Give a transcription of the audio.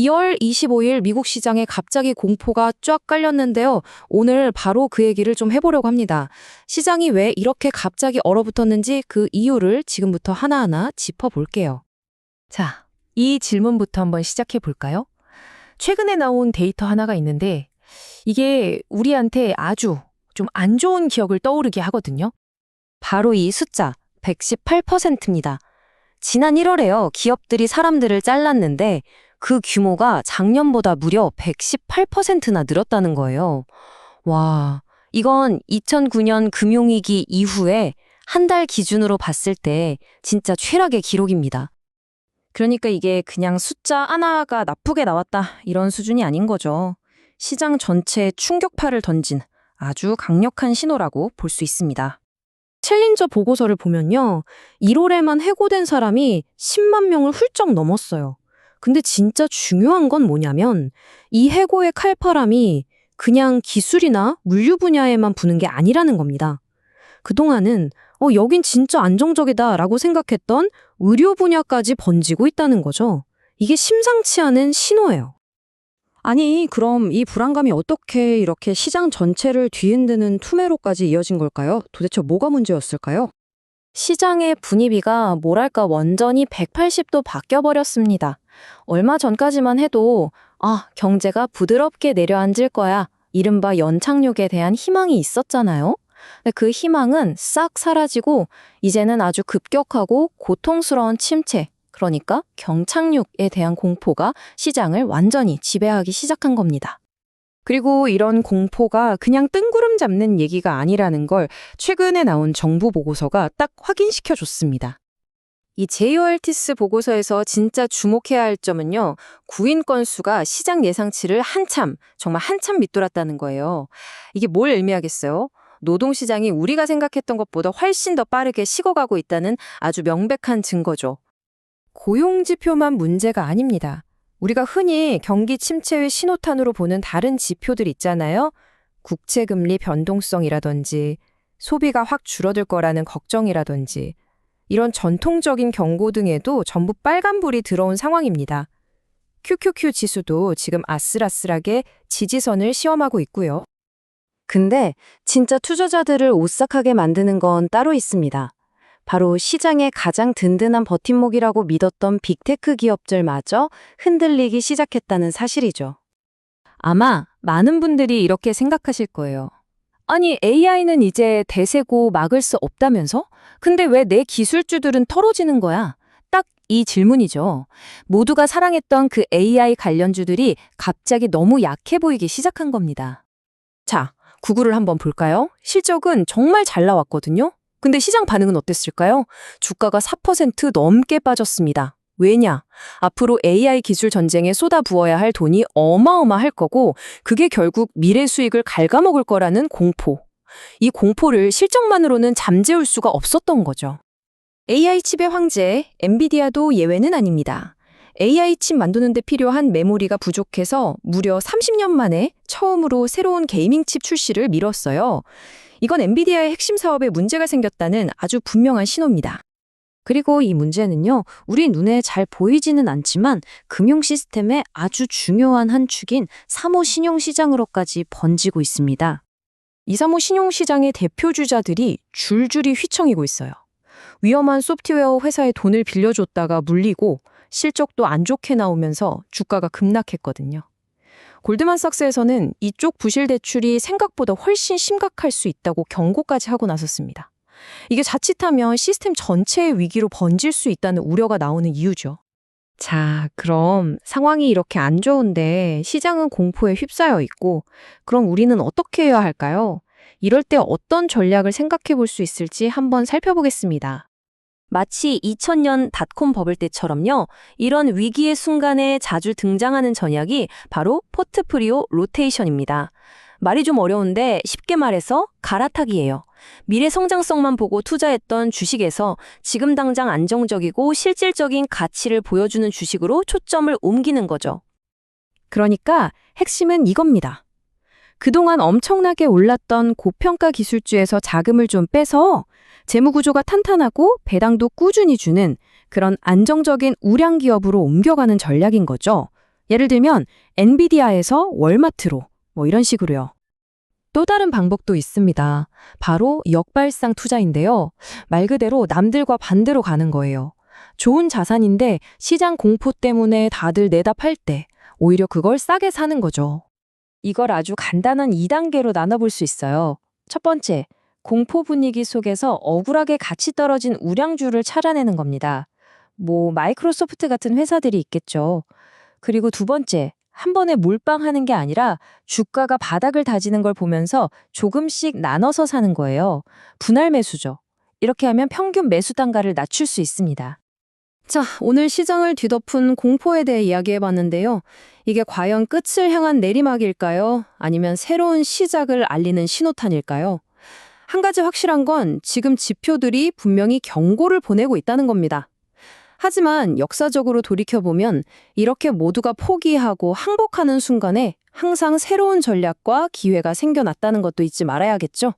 2월 25일 미국 시장에 갑자기 공포가 쫙 깔렸는데요. 오늘 바로 그 얘기를 좀 해보려고 합니다. 시장이 왜 이렇게 갑자기 얼어붙었는지 그 이유를 지금부터 하나하나 짚어볼게요. 자, 이 질문부터 한번 시작해 볼까요? 최근에 나온 데이터 하나가 있는데 이게 우리한테 아주 좀 안 좋은 기억을 떠오르게 하거든요. 바로 이 숫자 118%입니다. 지난 1월에요. 기업들이 사람들을 잘랐는데 그 규모가 작년보다 무려 118%나 늘었다는 거예요. 와, 이건 2009년 금융위기 이후에 한 달 기준으로 봤을 때 진짜 최악의 기록입니다. 그러니까 이게 그냥 숫자 하나가 나쁘게 나왔다 이런 수준이 아닌 거죠. 시장 전체에 충격파를 던진 아주 강력한 신호라고 볼 수 있습니다. 챌린저 보고서를 보면요. 1월에만 해고된 사람이 10만 명을 훌쩍 넘었어요. 근데 진짜 중요한 건 뭐냐면 이 해고의 칼바람이 그냥 기술이나 물류 분야에만 부는 게 아니라는 겁니다. 그동안은 여긴 진짜 안정적이다라고 생각했던 의료 분야까지 번지고 있다는 거죠. 이게 심상치 않은 신호예요. 아니, 그럼 이 불안감이 어떻게 이렇게 시장 전체를 뒤흔드는 투매로까지 이어진 걸까요? 도대체 뭐가 문제였을까요? 시장의 분위기가 뭐랄까 완전히 180도 바뀌어버렸습니다. 얼마 전까지만 해도 경제가 부드럽게 내려앉을 거야. 이른바 연착륙에 대한 희망이 있었잖아요. 근데 그 희망은 싹 사라지고 이제는 아주 급격하고 고통스러운 침체, 그러니까 경착륙에 대한 공포가 시장을 완전히 지배하기 시작한 겁니다. 그리고 이런 공포가 그냥 뜬구름 잡는 얘기가 아니라는 걸 최근에 나온 정부 보고서가 딱 확인시켜줬습니다. 이 제이얼티스 보고서에서 진짜 주목해야 할 점은요, 구인 건수가 시장 예상치를 정말 한참 밑돌았다는 거예요. 이게 뭘 의미하겠어요? 노동시장이 우리가 생각했던 것보다 훨씬 더 빠르게 식어가고 있다는 아주 명백한 증거죠. 고용지표만 문제가 아닙니다. 우리가 흔히 경기 침체의 신호탄으로 보는 다른 지표들 있잖아요. 국채금리 변동성이라든지 소비가 확 줄어들 거라는 걱정이라든지 이런 전통적인 경고 등에도 전부 빨간불이 들어온 상황입니다. QQQ 지수도 지금 아슬아슬하게 지지선을 시험하고 있고요. 근데 진짜 투자자들을 오싹하게 만드는 건 따로 있습니다. 바로 시장의 가장 든든한 버팀목이라고 믿었던 빅테크 기업들마저 흔들리기 시작했다는 사실이죠. 아마 많은 분들이 이렇게 생각하실 거예요. 아니, AI는 이제 대세고 막을 수 없다면서? 근데 왜 내 기술주들은 털어지는 거야? 딱 이 질문이죠. 모두가 사랑했던 그 AI 관련주들이 갑자기 너무 약해 보이기 시작한 겁니다. 자, 구글을 한번 볼까요? 실적은 정말 잘 나왔거든요. 근데 시장 반응은 어땠을까요? 주가가 4% 넘게 빠졌습니다. 왜냐? 앞으로 AI 기술 전쟁에 쏟아부어야 할 돈이 어마어마할 거고 그게 결국 미래 수익을 갉아먹을 거라는 공포. 이 공포를 실적만으로는 잠재울 수가 없었던 거죠. AI 칩의 황제, 엔비디아도 예외는 아닙니다. AI 칩 만드는 데 필요한 메모리가 부족해서 무려 30년 만에 처음으로 새로운 게이밍 칩 출시를 미뤘어요. 이건 엔비디아의 핵심 사업에 문제가 생겼다는 아주 분명한 신호입니다. 그리고 이 문제는요, 우리 눈에 잘 보이지는 않지만 금융 시스템의 아주 중요한 한 축인 사모 신용시장으로까지 번지고 있습니다. 이 사모 신용시장의 대표주자들이 줄줄이 휘청이고 있어요. 위험한 소프트웨어 회사에 돈을 빌려줬다가 물리고 실적도 안 좋게 나오면서 주가가 급락했거든요. 골드만삭스에서는 이쪽 부실 대출이 생각보다 훨씬 심각할 수 있다고 경고까지 하고 나섰습니다. 이게 자칫하면 시스템 전체의 위기로 번질 수 있다는 우려가 나오는 이유죠. 자, 그럼 상황이 이렇게 안 좋은데 시장은 공포에 휩싸여 있고, 그럼 우리는 어떻게 해야 할까요? 이럴 때 어떤 전략을 생각해 볼 수 있을지 한번 살펴보겠습니다. 마치 2000년 닷컴 버블 때처럼요. 이런 위기의 순간에 자주 등장하는 전략이 바로 포트폴리오 로테이션입니다. 말이 좀 어려운데 쉽게 말해서 갈아타기예요. 미래 성장성만 보고 투자했던 주식에서 지금 당장 안정적이고 실질적인 가치를 보여주는 주식으로 초점을 옮기는 거죠. 그러니까 핵심은 이겁니다. 그동안 엄청나게 올랐던 고평가 기술주에서 자금을 좀 빼서 재무구조가 탄탄하고 배당도 꾸준히 주는 그런 안정적인 우량 기업으로 옮겨가는 전략인 거죠. 예를 들면 엔비디아에서 월마트로 뭐 이런 식으로요. 또 다른 방법도 있습니다. 바로 역발상 투자인데요. 말 그대로 남들과 반대로 가는 거예요. 좋은 자산인데 시장 공포 때문에 다들 내다 팔 때 오히려 그걸 싸게 사는 거죠. 이걸 아주 간단한 2단계로 나눠볼 수 있어요. 첫 번째, 공포 분위기 속에서 억울하게 가치 떨어진 우량주를 찾아내는 겁니다. 뭐 마이크로소프트 같은 회사들이 있겠죠. 그리고 두 번째, 한 번에 몰빵하는 게 아니라 주가가 바닥을 다지는 걸 보면서 조금씩 나눠서 사는 거예요. 분할 매수죠. 이렇게 하면 평균 매수 단가를 낮출 수 있습니다. 자, 오늘 시장을 뒤덮은 공포에 대해 이야기해봤는데요. 이게 과연 끝을 향한 내리막일까요? 아니면 새로운 시작을 알리는 신호탄일까요? 한 가지 확실한 건 지금 지표들이 분명히 경고를 보내고 있다는 겁니다. 하지만 역사적으로 돌이켜보면 이렇게 모두가 포기하고 항복하는 순간에 항상 새로운 전략과 기회가 생겨났다는 것도 잊지 말아야겠죠?